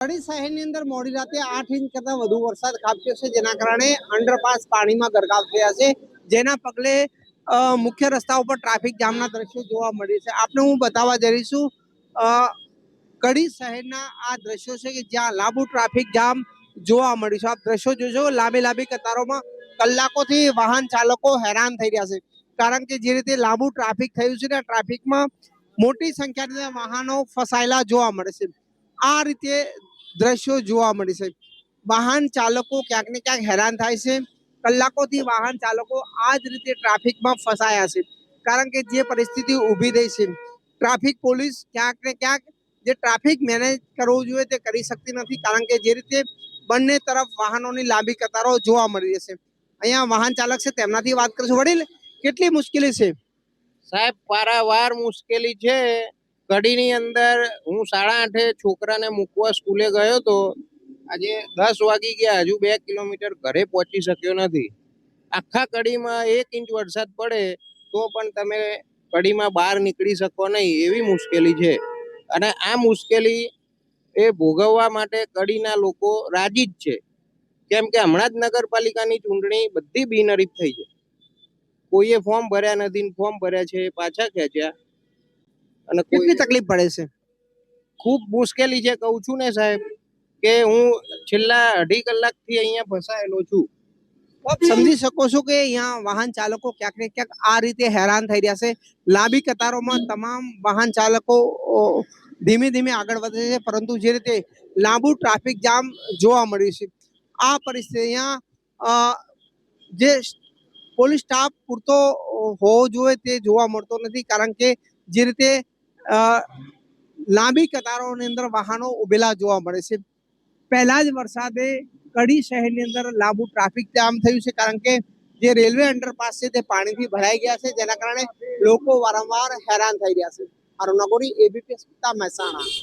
કડી શહેરની અંદર મોડી રાતે 8 ઇંચ કરતા વધુ વરસાદ ખાબક્યો છે, જેના કારણે અંડરપાસ પાણીમાં ગરકાવ થયા છે, જેના પગલે મુખ્ય રસ્તા ઉપર ટ્રાફિક જામના દ્રશ્યો જોવા મળ્યા છે. આપણે હું બતાવવા જઈ છું કડી શહેરના આ દ્રશ્યો છે કે જ્યાં લાંબુ ટ્રાફિક જામ જોવા મળ્યું છે. આપ દ્રશ્યો જોશો, લાંબી લાંબી કતારોમાં કલાકોથી વાહન ચાલકો હેરાન થઈ રહ્યા છે, કારણ કે જે રીતે લાંબુ ટ્રાફિક થયું છે ને ટ્રાફિકમાં મોટી સંખ્યામાં વાહનો ફસાયેલા જોવા મળે છે. આ રીતે દ્રશ્યો જોવા મળે છે. વાહન ચાલકો ક્યાંક ને ક્યાંક હેરાન થાય છે. કલાકોથી વાહન ચાલકો આ જ રીતે ટ્રાફિકમાં ફસાયા છે, કારણ કે જે પરિસ્થિતિ ઊભી થઈ છે, ટ્રાફિક પોલીસ ક્યાંક ને ક્યાંક જે ટ્રાફિક મેનેજ કરવું જોઈએ તે કરી શકતી નથી, કારણ કે જે રીતે બંને તરફ વાહનોની લાંબી કતારો જોવા મળી રહી છે. અહીંયા વાહન ચાલક છે, તેમનાથી વાત કરીશું. વડીલ, કેટલી મુશ્કેલી છે? સાહેબ, પારાવાર મુશ્કેલી છે. કડીની અંદર હું 8:30 છોકરાને મૂકવા સ્કૂલે ગયો તો આજે 10 વાગી ગયા, હજુ 2 કિલોમીટર ઘરે પહોંચી શક્યો નથી. આખા કડીમાં 1 ઇંચ વરસાદ પડે તો પણ તમે કડીમાં બહાર નીકળી શકો નહીં, એવી મુશ્કેલી છે. અને આ મુશ્કેલી એ ભોગવવા માટે કડીના લોકો રાજી જ છે, કેમ કે હમણાં જ નગરપાલિકાની ચૂંટણી બધી બિનહરીફ થઈ છે. કોઈએ ફોર્મ ભર્યા નથી, ફોર્મ ભર્યા છે પાછા ખેંચ્યા. અને કેટલી તકલીફ પડે છે? ખૂબ મુશ્કેલી છે, કહું છું ને સાહેબ, કે હું છેલ્લા 2.5 કલાકથી અહીંયા ફસાયેલો છું. આપ સમજી શકો છો કે અહીંયા વાહન ચાલકો ક્યાંક ને ક્યાંક આ રીતે હેરાન થઈ રહ્યા છે. લાંબી કતારોમાં તમામ વાહન ચાલકો ધીમે ધીમે આગળ વધે છે, પરંતુ જે રીતે લાંબુ ટ્રાફિક જામ જોવા મળ્યું છે, આ પરિસ્થિતિ અહીંયા જે પોલીસ સ્ટાફ પૂરતો હોવો જોઈએ તે જોવા મળતો નથી, કારણ કે જે રીતે લાંબી કતારોની અંદર વાહનો ઉભેલા જોવા મળે છે. પહેલા જ વરસાદે કડી શહેરની અંદર લાંબુ ટ્રાફિક જામ થયું છે, કારણ કે જે રેલવે અંડરપાસ છે તે પાણીથી ભરાઈ ગયા છે, જેના કારણે લોકો વારંવાર હેરાન થઈ રહ્યા છે. અરુણ નગોરી, એબીપી મહેસાણા.